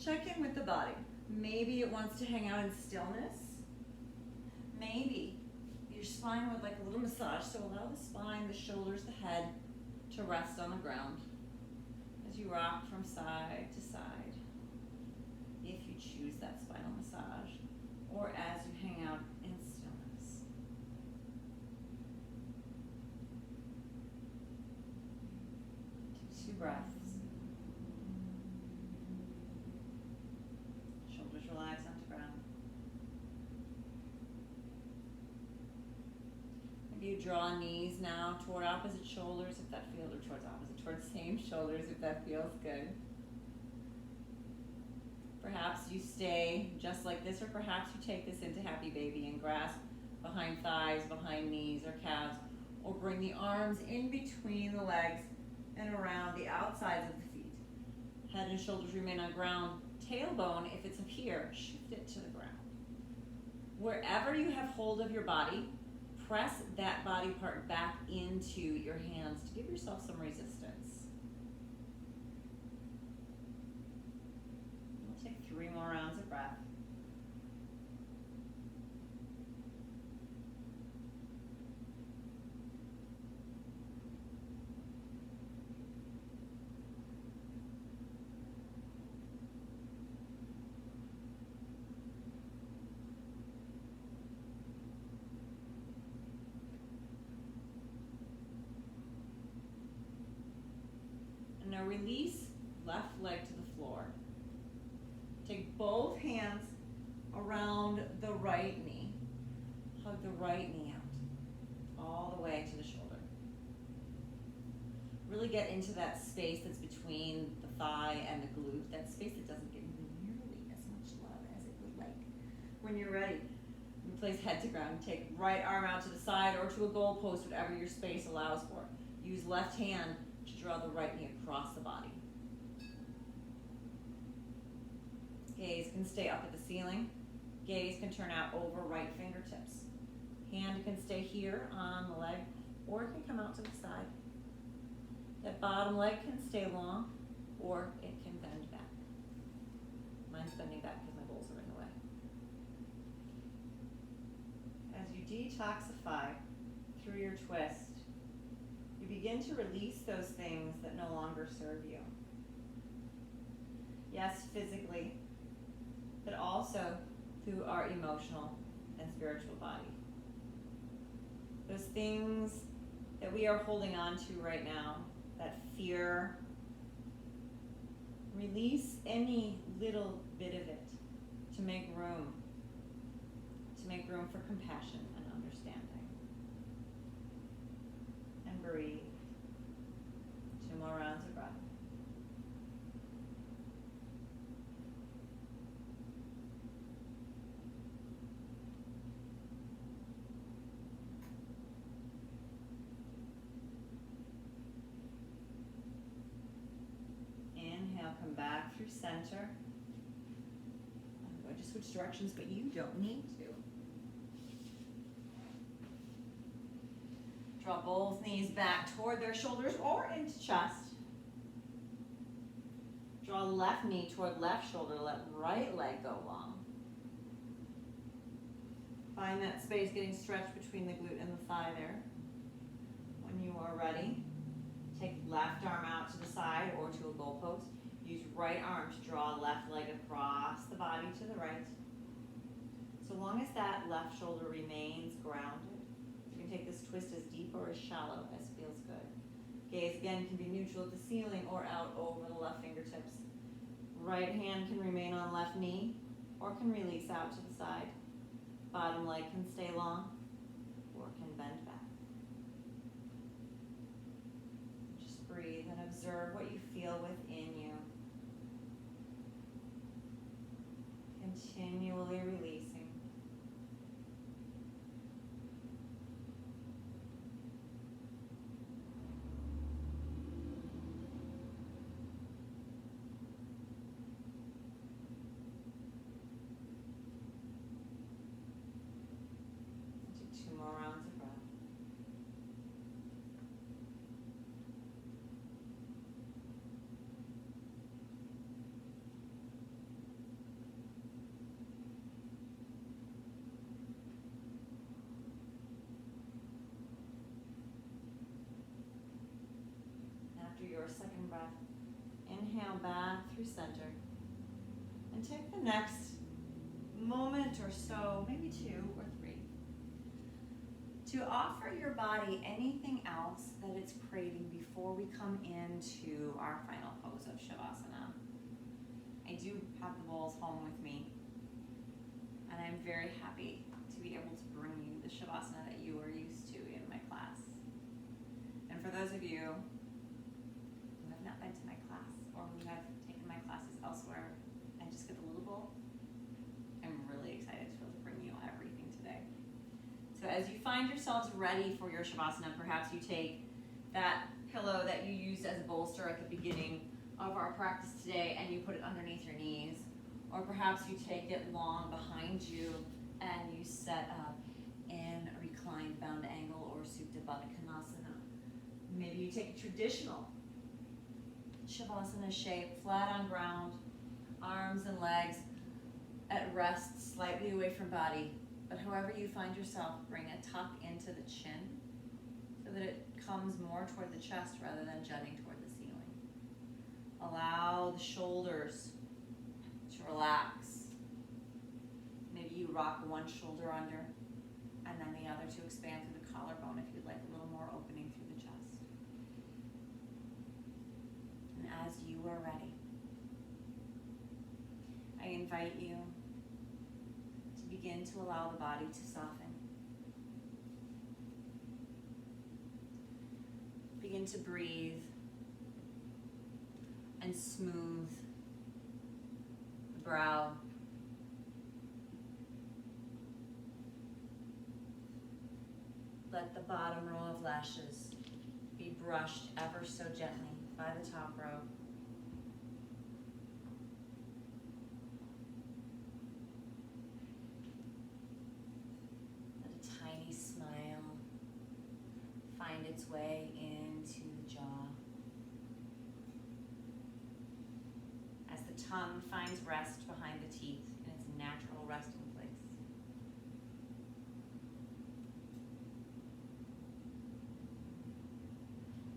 S1: check in with the body. Maybe it wants to hang out in stillness. Maybe your spine would like a little massage. So allow the spine, the shoulders, the head to rest on the ground as you rock from side to side. If you choose that spinal massage, or as you hang out in stillness. Take 2 breaths. Shoulders relax onto ground. Maybe you draw knees now toward opposite shoulders if that feels, or towards same shoulders if that feels good. Perhaps you stay just like this, or perhaps you take this into happy baby and grasp behind thighs, behind knees or calves, or bring the arms in between the legs and around the outsides of the feet. Head and shoulders remain on ground. Tailbone, if it's up here, shift it to the ground. Wherever you have hold of your body, press that body part back into your hands to give yourself some resistance. Take 3 more rounds of breath. now release left leg to the floor. Take both hands around the right knee. Hug the right knee out, all the way to the shoulder. Really get into that space that's between the thigh and the glute, that space that doesn't get nearly as much love as it would like. When you're ready, place head to ground. Take right arm out to the side or to a goal post, whatever your space allows for. Use left hand to draw the right knee across the body. Gaze can stay up at the ceiling. Gaze can turn out over right fingertips. Hand can stay here on the leg, or it can come out to the side. That bottom leg can stay long, or it can bend back. Mine's bending back because my bowls are in the way. As you detoxify through your twist, you begin to release those things that no longer serve you. Yes, physically, but also through our emotional and spiritual body. Those things that we are holding on to right now, that fear, release any little bit of it to make room for compassion and understanding. And breathe. 2 more rounds of breath. Inhale, come back through center. I'm going to switch directions, but you don't need to. Draw both knees back toward their shoulders or into chest. Draw left knee toward left shoulder, let right leg go long. Find that space getting stretched between the glute and the thigh there. When you are ready, take left arm out to the side or to a goal post. Use right arm to draw left leg across the body to the right. So long as that left shoulder remains grounded, you can take this twist as deep or as shallow as feels good. Gaze again can be neutral at the ceiling or out over the left fingertips. Right hand can remain on left knee or can release out to the side. Bottom leg can stay long or can bend back. Just breathe and observe what you feel within you. Continually releasing. Take 2 more rounds of breath. After your second breath, inhale back through center and take the next moment or so, maybe 2 or 3, to offer your body anything else that it's craving before we come into our final pose of Shavasana. I do have the bowls home with me, and I'm very happy to be able to bring you the Shavasana that you are used to in my class. And for those of you who have not been to my class or who have taken my classes elsewhere and just get the little bowl, I'm really excited to be able to bring you everything today. So as you find yourselves ready for your Shavasana, perhaps you take that pillow that you used as a bolster at the beginning of our practice today and you put it underneath your knees, or perhaps you take it long behind you and you set up in a reclined bound angle or Supta Baddha Konasana. Maybe you take a traditional Shavasana shape, flat on ground, arms and legs at rest, slightly away from body. But however you find yourself, bring a tuck into the chin so that it comes more toward the chest rather than jutting toward the ceiling. Allow the shoulders to relax. Maybe you rock one shoulder under and then the other to expand through the collarbone if you'd like a little more opening through the chest. And as you are ready. I invite you to begin to allow the body to soften. Begin to breathe and smooth the brow. Let the bottom row of lashes be brushed ever so gently by the top row. Let a tiny smile find its way into the jaw. As the tongue finds rest behind the teeth in its natural resting place.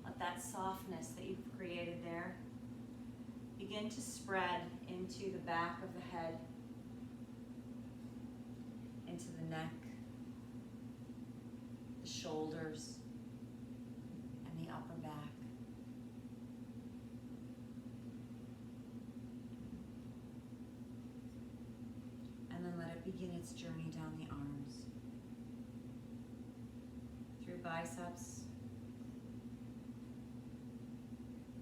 S1: Let that softness that you've created there begin to spread into the back of the head, into the neck, the shoulders, and the upper back. And then let it begin its journey down the arms, through biceps,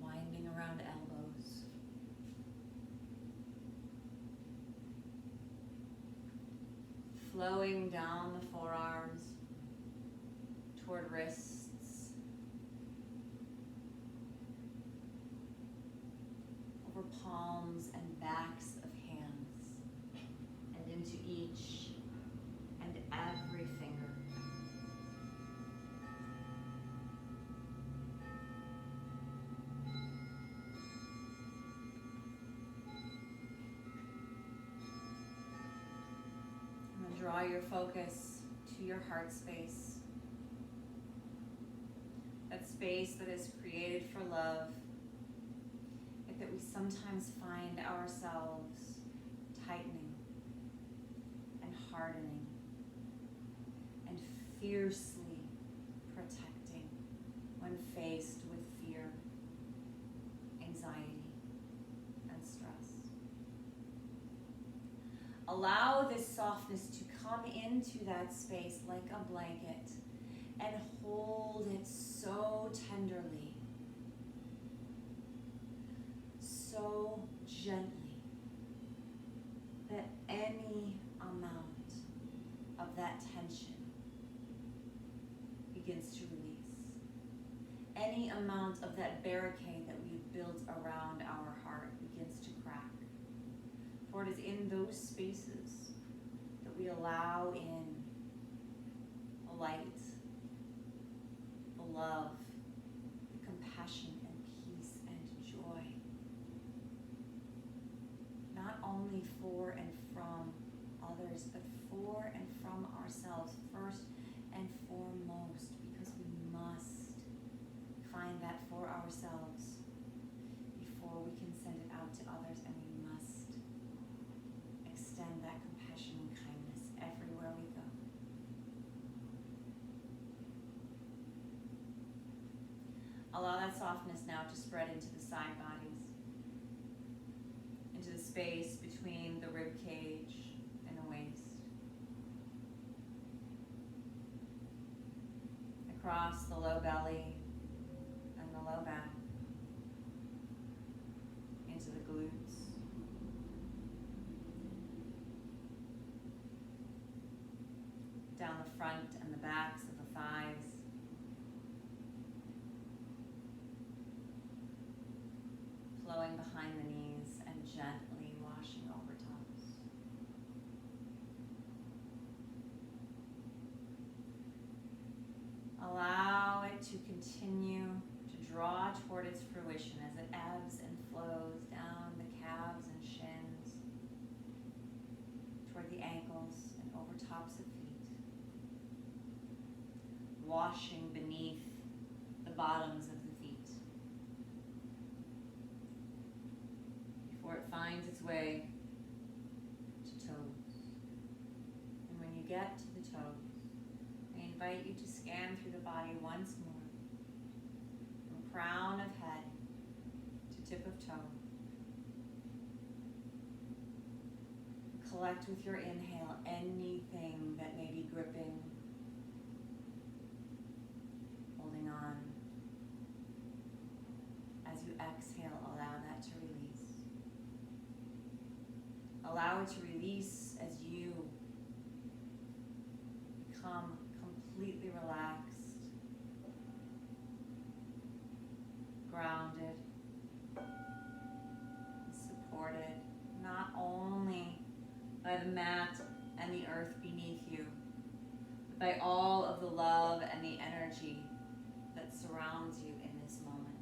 S1: winding around elbows, flowing down the forearms toward wrists, over palms and backs of hands, and into each and every finger. And then draw your focus to your heart space. That space that is created for love, yet that we sometimes find ourselves tightening and hardening and fiercely protecting when faced with fear, anxiety, and stress. Allow this softness to come into that space like a blanket and hold it so tenderly, so gently, that any amount of that tension begins to release. Any amount of that barricade that we've built around our heart begins to crack. For it is in those spaces that we allow in the light, the love, the compassion and peace and joy. Not only for and from others, but for and from ourselves first and foremost, because we must find that for ourselves before we can send it out to others, and we must extend that compassion and kindness everywhere we go. Allow that softness now to spread into the side bodies, into the space between the rib cage and the waist, across the low belly and the low back, into the glutes, down the front and the backs of the thighs, flowing behind the knees and gently washing over toes. Allow it to continue to draw toward its fruition as it ebbs and flows down the calves and shins, toward the ankles and over tops of feet, washing beneath the bottoms of the feet, before it finds its way to toes. And when you get to the toes, I invite you to scan through the body once more, from crown of head to tip of toe. Collect with your inhale anything that may be gripping, holding on. As you exhale, allow that to release. Allow it to release as you become completely relaxed, grounded, supported, not only by the mat and the earth beneath you, but by all of the love and the energy that surrounds you in this moment.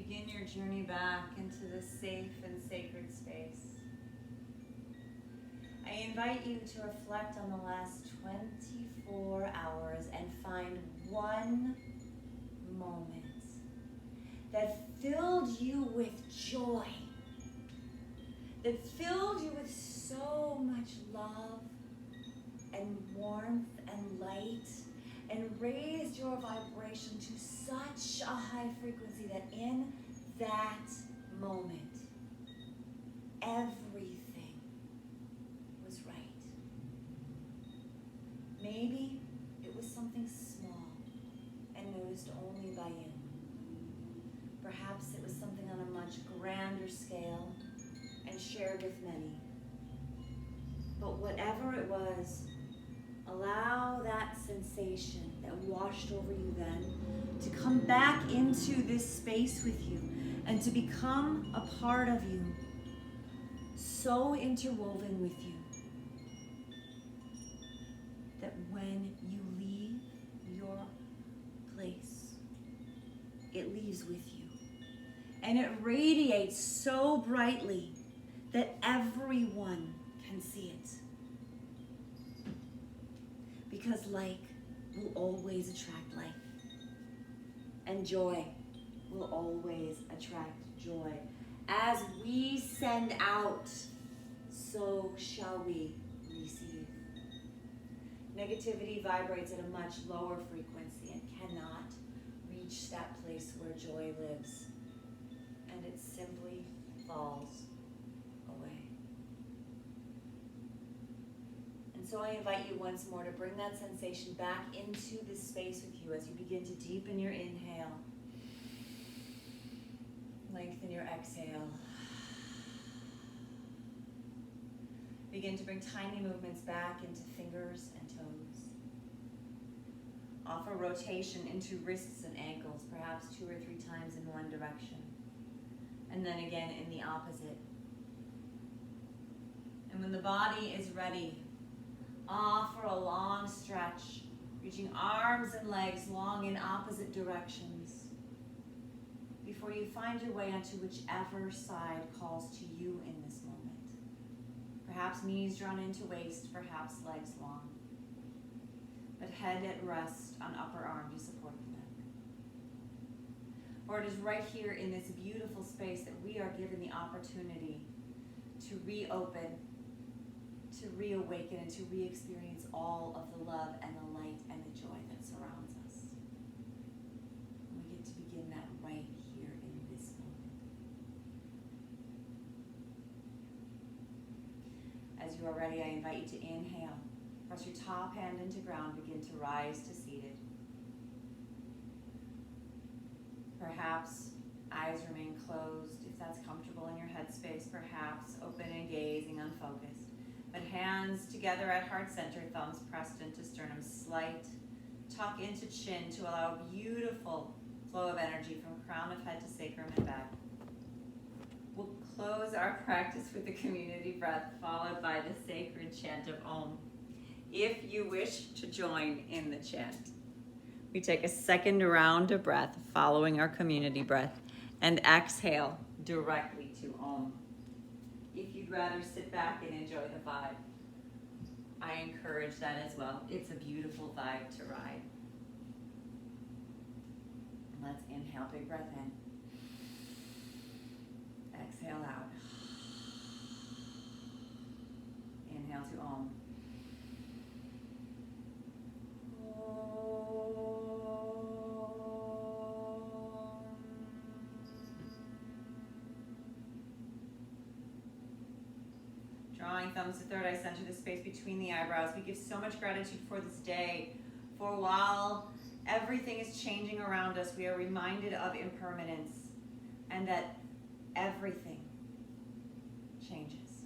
S1: begin your journey back into this safe and sacred space, I invite you to reflect on the last 24 hours and find one moment that filled you with joy, that filled you with so much love and warmth and light, and raised your vibration to such a high frequency that in that moment, everything was right. Maybe it was something small and noticed only by you. Perhaps it was something on a much grander scale and shared with many. But whatever it was, allow that sensation that washed over you then to come back into this space with you and to become a part of you, so interwoven with you that when you leave your place, it leaves with you. And it radiates so brightly that everyone can see it. Because like will always attract like. And joy will always attract joy. As we send out, so shall we receive. Negativity vibrates at a much lower frequency and cannot reach that place where joy lives. And it simply falls away. And so I invite you once more to bring that sensation back into this space with you as you begin to deepen your inhale. Lengthen your exhale. Begin to bring tiny movements back into fingers and toes. Offer rotation into wrists and ankles, perhaps 2 or 3 times in one direction. And then again in the opposite. And when the body is ready, offer a long stretch, reaching arms and legs long in opposite directions before you find your way onto whichever side calls to you in this moment. Perhaps knees drawn into waist, perhaps legs long, but head at rest on upper arm to support the neck. For it is right here in this beautiful space that we are given the opportunity to reopen, to reawaken, and to re-experience all of the love and the light and the joy that surrounds us. And we get to begin that right here in this moment. As you are ready, I invite you to inhale. Press your top hand into ground, begin to rise to seated. Perhaps eyes remain closed if that's comfortable in your headspace, perhaps open and gazing unfocused. But hands together at heart center, thumbs pressed into sternum, slight tuck into chin to allow a beautiful flow of energy from crown of head to sacrum and back. We'll close our practice with the community breath, followed by the sacred chant of Om. If you wish to join in the chant, we take a second round of breath following our community breath and exhale directly to Om. If you'd rather sit back and enjoy the vibe, I encourage that as well. It's a beautiful vibe to ride. Let's inhale, big breath in. Exhale out. Inhale to Om. Drawing thumbs to third eye center, the space between the eyebrows. We give so much gratitude for this day. For while everything is changing around us, we are reminded of impermanence and that everything changes.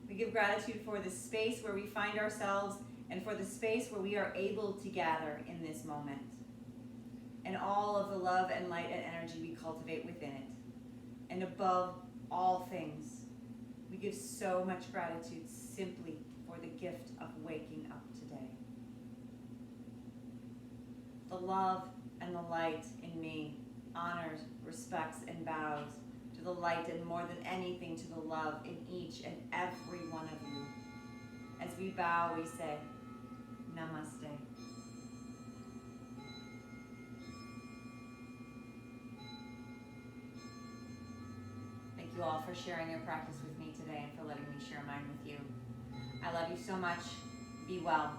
S1: We give gratitude for the space where we find ourselves and for the space where we are able to gather in this moment, and all of the love and light and energy we cultivate within it. And above all things, we give so much gratitude simply for the gift of waking up today. The love and the light in me honors, respects, and bows to the light, and more than anything to the love in each and every one of you. As we bow, we say, Namaste. Thank you all for sharing your practice with me today and for letting me share mine with you. I love you so much. Be well.